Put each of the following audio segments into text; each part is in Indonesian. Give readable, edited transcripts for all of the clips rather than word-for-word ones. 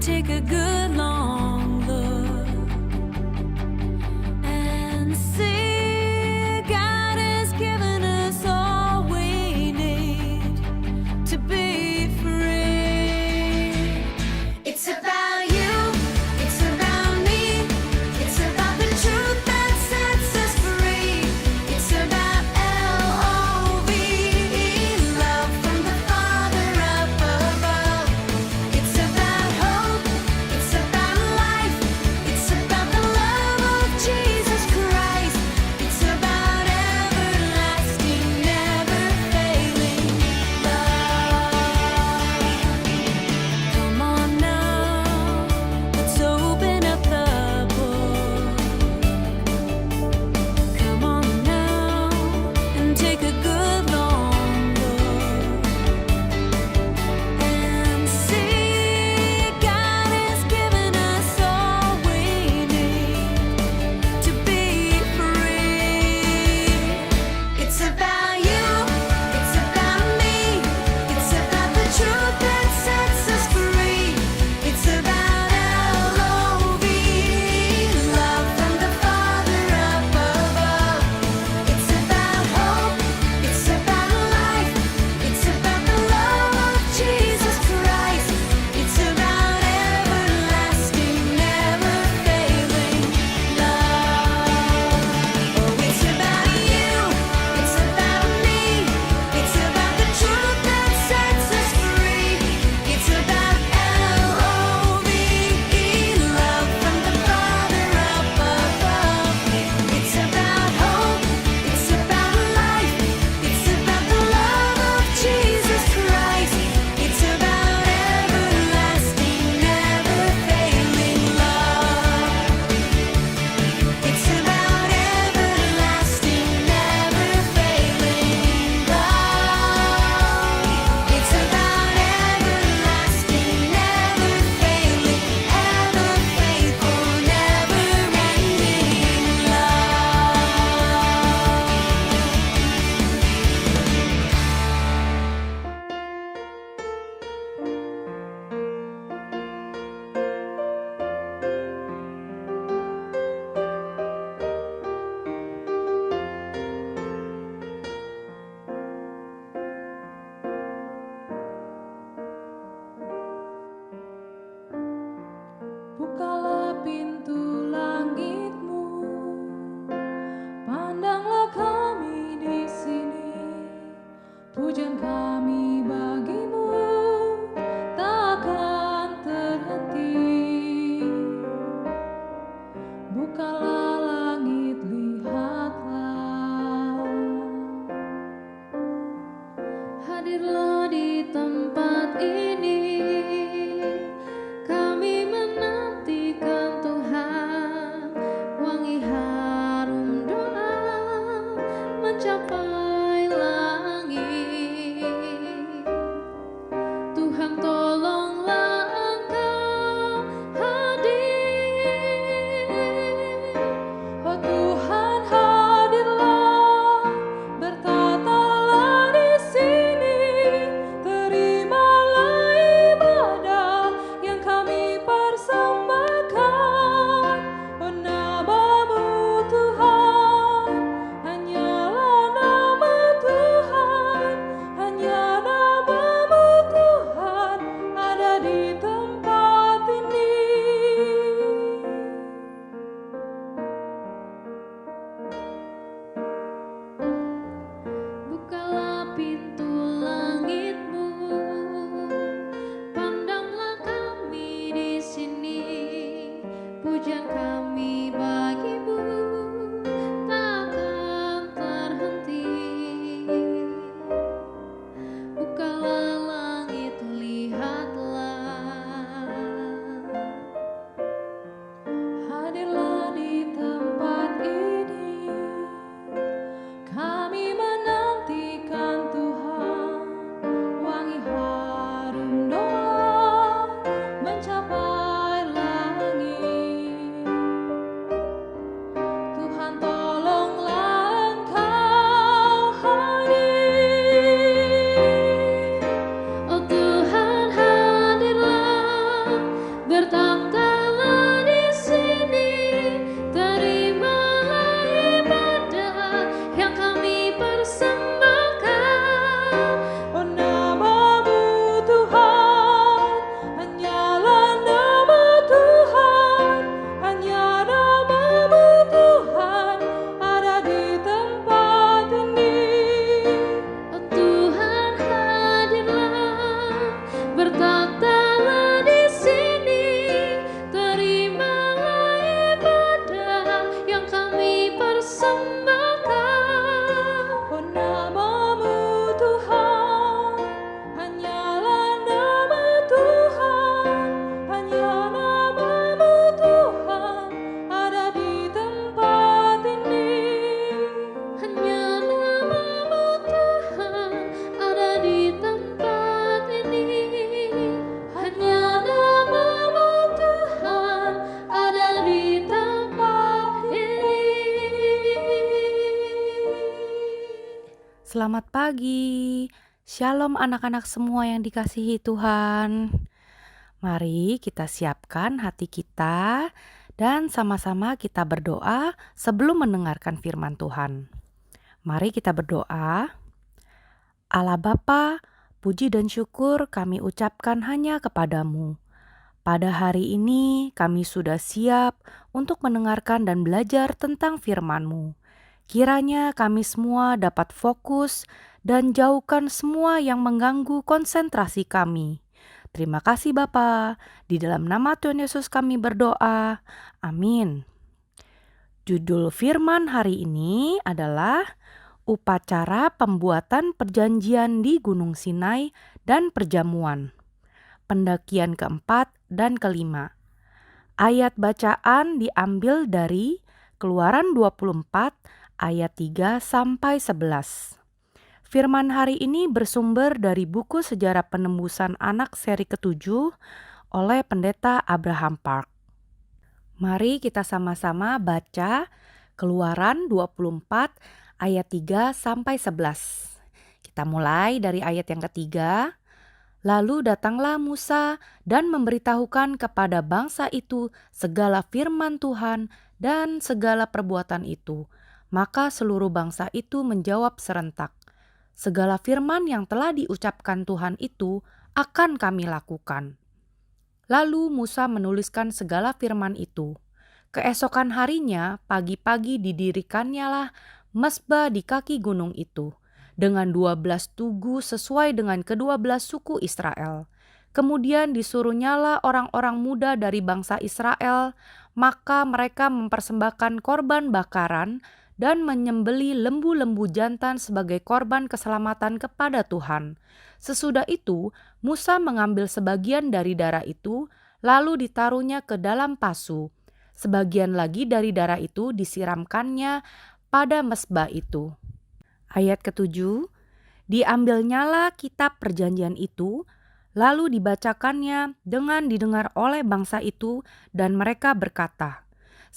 take a good long look and see God has given us all we need to be free. It's about you, it's about me, it's about the truth that sets us free. It's about L-O-V-E, love from the Father up above. It's about hope, it's Selamat pagi. Shalom anak-anak semua yang dikasihi Tuhan. Mari kita siapkan hati kita dan sama-sama kita berdoa sebelum mendengarkan firman Tuhan. Mari kita berdoa. Allah Bapa, puji dan syukur kami ucapkan hanya kepadamu. Pada hari ini kami sudah siap untuk mendengarkan dan belajar tentang firman-Mu. Kiranya kami semua dapat fokus dan jauhkan semua yang mengganggu konsentrasi kami. Terima kasih Bapa. Di dalam nama Tuhan Yesus kami berdoa. Amin. Judul firman hari ini adalah Upacara Pembuatan Perjanjian di Gunung Sinai dan Perjamuan. Pendakian keempat dan kelima. Ayat bacaan diambil dari Keluaran 24 ayat 3 sampai 11. Firman hari ini bersumber dari buku Sejarah Penembusan Anak seri ke-7 oleh Pendeta Abraham Park. Mari kita sama-sama baca Keluaran 24 ayat 3 sampai 11. Kita mulai dari ayat yang ketiga. Lalu datanglah Musa dan memberitahukan kepada bangsa itu segala firman Tuhan dan segala perbuatan itu. Maka seluruh bangsa itu menjawab serentak, segala firman yang telah diucapkan Tuhan itu akan kami lakukan. Lalu Musa menuliskan segala firman itu. Keesokan harinya, pagi-pagi didirikannya lah mesbah di kaki gunung itu, dengan 12 tugu sesuai dengan ke-12 suku Israel. Kemudian disuruhnyalah orang-orang muda dari bangsa Israel, maka mereka mempersembahkan korban bakaran dan menyembeli lembu-lembu jantan sebagai korban keselamatan kepada Tuhan. Sesudah itu, Musa mengambil sebagian dari darah itu, lalu ditaruhnya ke dalam pasu. Sebagian lagi dari darah itu disiramkannya pada mesbah itu. Ayat ke-7, diambilnyalah kitab perjanjian itu, lalu dibacakannya dengan didengar oleh bangsa itu, dan mereka berkata,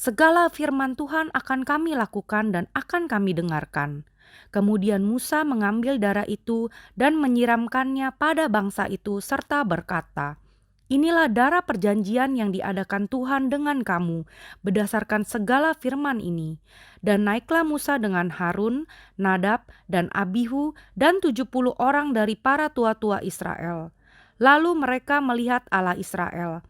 segala firman Tuhan akan kami lakukan dan akan kami dengarkan. Kemudian Musa mengambil darah itu dan menyiramkannya pada bangsa itu serta berkata, inilah darah perjanjian yang diadakan Tuhan dengan kamu berdasarkan segala firman ini. Dan naiklah Musa dengan Harun, Nadab, dan Abihu dan 70 orang dari para tua-tua Israel. Lalu mereka melihat Allah Israel.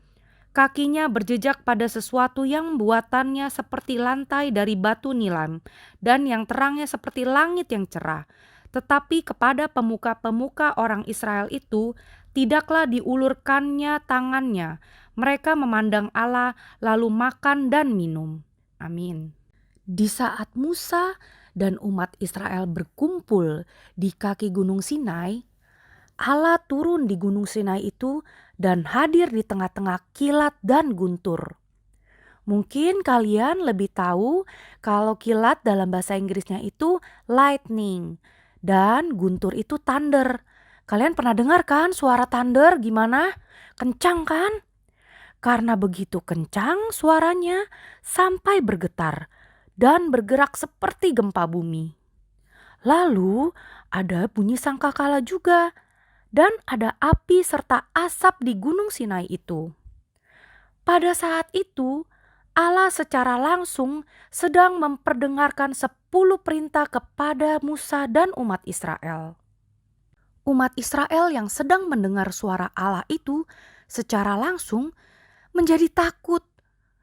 Kakinya berjejak pada sesuatu yang buatannya seperti lantai dari batu nilam dan yang terangnya seperti langit yang cerah. Tetapi kepada pemuka-pemuka orang Israel itu tidaklah diulurkannya tangannya. Mereka memandang Allah lalu makan dan minum. Amin. Di saat Musa dan umat Israel berkumpul di kaki Gunung Sinai, Allah turun di Gunung Sinai itu dan hadir di tengah-tengah kilat dan guntur. Mungkin kalian lebih tahu kalau kilat dalam bahasa Inggrisnya itu lightning dan guntur itu thunder. Kalian pernah dengar kan suara thunder gimana? Kencang kan? Karena begitu kencang suaranya sampai bergetar dan bergerak seperti gempa bumi. Lalu ada bunyi sangkakala juga dan ada api serta asap di Gunung Sinai itu. Pada saat itu Allah secara langsung sedang memperdengarkan 10 perintah kepada Musa dan umat Israel. Umat Israel yang sedang mendengar suara Allah itu secara langsung menjadi takut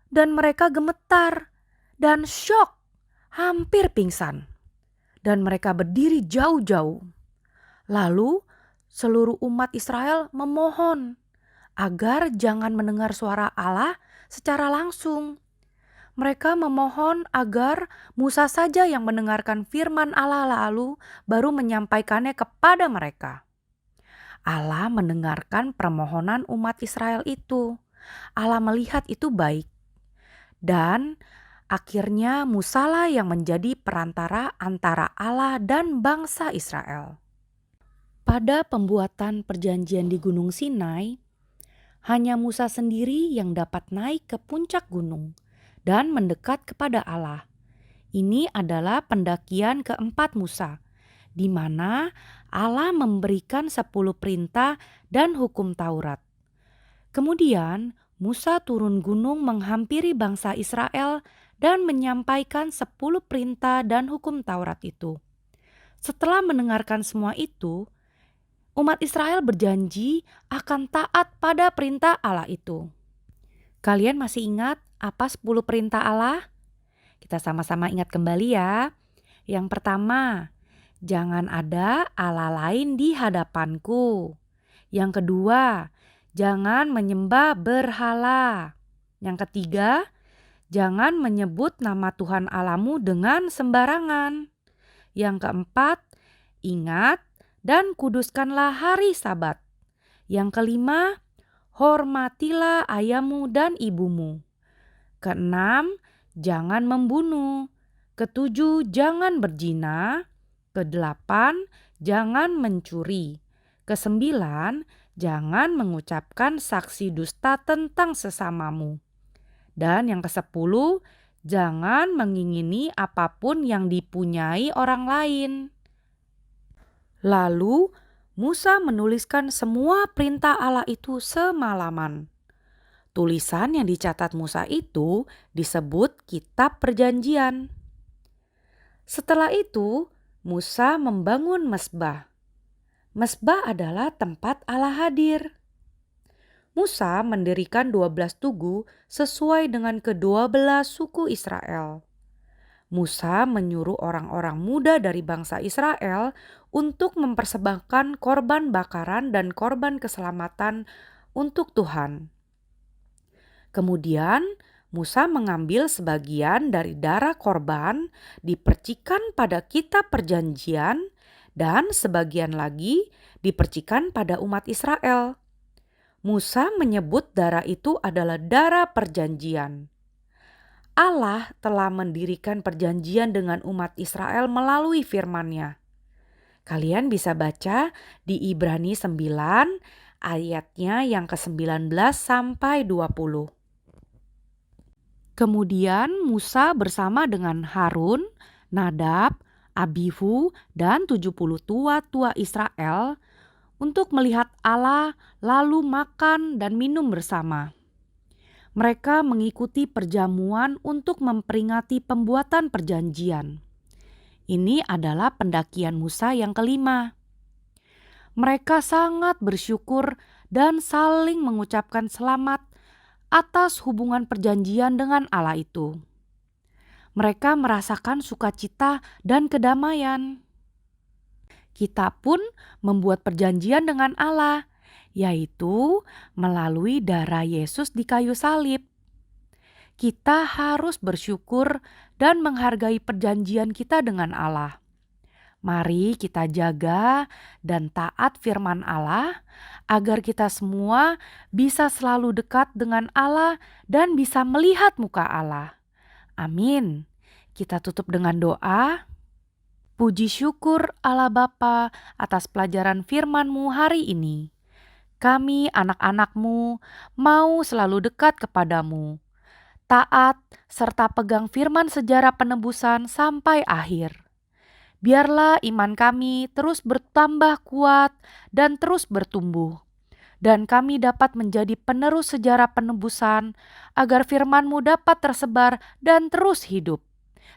dan mereka gemetar dan syok, hampir pingsan. Dan mereka berdiri jauh-jauh. Lalu seluruh umat Israel memohon agar jangan mendengar suara Allah secara langsung. Mereka memohon agar Musa saja yang mendengarkan firman Allah lalu baru menyampaikannya kepada mereka. Allah mendengarkan permohonan umat Israel itu. Allah melihat itu baik. Dan akhirnya Musalah yang menjadi perantara antara Allah dan bangsa Israel. Pada pembuatan perjanjian di Gunung Sinai, hanya Musa sendiri yang dapat naik ke puncak gunung dan mendekat kepada Allah. Ini adalah pendakian keempat Musa. di mana Allah memberikan 10 perintah dan hukum Taurat. Kemudian Musa turun gunung menghampiri bangsa Israel dan menyampaikan 10 perintah dan hukum Taurat itu. Setelah mendengarkan semua itu, umat Israel berjanji akan taat pada perintah Allah itu. Kalian masih ingat apa 10 perintah Allah? Kita sama-sama ingat kembali ya. Yang pertama, jangan ada Allah lain di hadapanku. Yang kedua, jangan menyembah berhala. Yang ketiga, jangan menyebut nama Tuhan Allahmu dengan sembarangan. Yang keempat, ingat dan kuduskanlah hari Sabat. Yang kelima, hormatilah ayahmu dan ibumu. Keenam, jangan membunuh. Ketujuh, jangan berzina. Kedelapan, jangan mencuri. Kesembilan, jangan mengucapkan saksi dusta tentang sesamamu. Dan yang kesepuluh, jangan mengingini apapun yang dipunyai orang lain. Lalu Musa menuliskan semua perintah Allah itu semalaman. Tulisan yang dicatat Musa itu disebut Kitab Perjanjian. Setelah itu, Musa membangun mezbah. Mezbah adalah tempat Allah hadir. Musa mendirikan 12 tugu sesuai dengan ke-12 suku Israel. Musa menyuruh orang-orang muda dari bangsa Israel untuk mempersembahkan korban bakaran dan korban keselamatan untuk Tuhan. Kemudian Musa mengambil sebagian dari darah korban, dipercikan pada kitab perjanjian, dan sebagian lagi dipercikan pada umat Israel. Musa menyebut darah itu adalah darah perjanjian. Allah telah mendirikan perjanjian dengan umat Israel melalui firman-Nya. Kalian bisa baca di Ibrani 9 ayatnya yang ke-19 sampai 20. Kemudian Musa bersama dengan Harun, Nadab, Abihu, dan 70 tua-tua Israel untuk melihat Allah lalu makan dan minum bersama. Mereka mengikuti perjamuan untuk memperingati pembuatan perjanjian. Ini adalah pendakian Musa yang kelima. Mereka sangat bersyukur dan saling mengucapkan selamat atas hubungan perjanjian dengan Allah itu. Mereka merasakan sukacita dan kedamaian. Kita pun membuat perjanjian dengan Allah, yaitu melalui darah Yesus di kayu salib. Kita harus bersyukur dan menghargai perjanjian kita dengan Allah. Mari kita jaga dan taat firman Allah agar kita semua bisa selalu dekat dengan Allah dan bisa melihat muka Allah. Amin. Kita tutup dengan doa. Puji syukur Allah Bapa atas pelajaran firman-Mu hari ini. Kami anak-anak-Mu mau selalu dekat kepadamu, taat serta pegang firman sejarah penebusan sampai akhir. Biarlah iman kami terus bertambah kuat dan terus bertumbuh. Dan kami dapat menjadi penerus sejarah penebusan agar firman-Mu dapat tersebar dan terus hidup.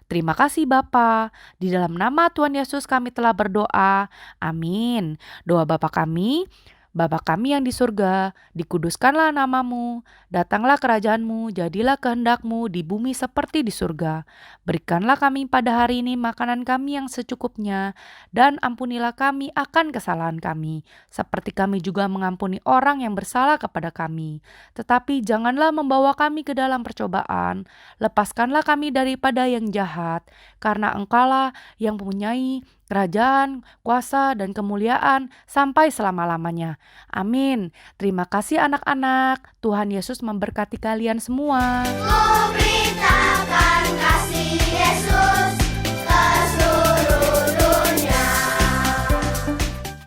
Terima kasih Bapa. Di dalam nama Tuhan Yesus kami telah berdoa. Amin. Doa Bapa kami, Bapa kami yang di surga, dikuduskanlah nama-Mu, datanglah kerajaan-Mu, jadilah kehendak-Mu di bumi seperti di surga. Berikanlah kami pada hari ini makanan kami yang secukupnya, dan ampunilah kami akan kesalahan kami, seperti kami juga mengampuni orang yang bersalah kepada kami. Tetapi janganlah membawa kami ke dalam percobaan, lepaskanlah kami daripada yang jahat, karena Engkaulah yang mempunyai kerajaan, kuasa, dan kemuliaan sampai selama-lamanya. Amin. Terima kasih anak-anak. Tuhan Yesus memberkati kalian semua. Glory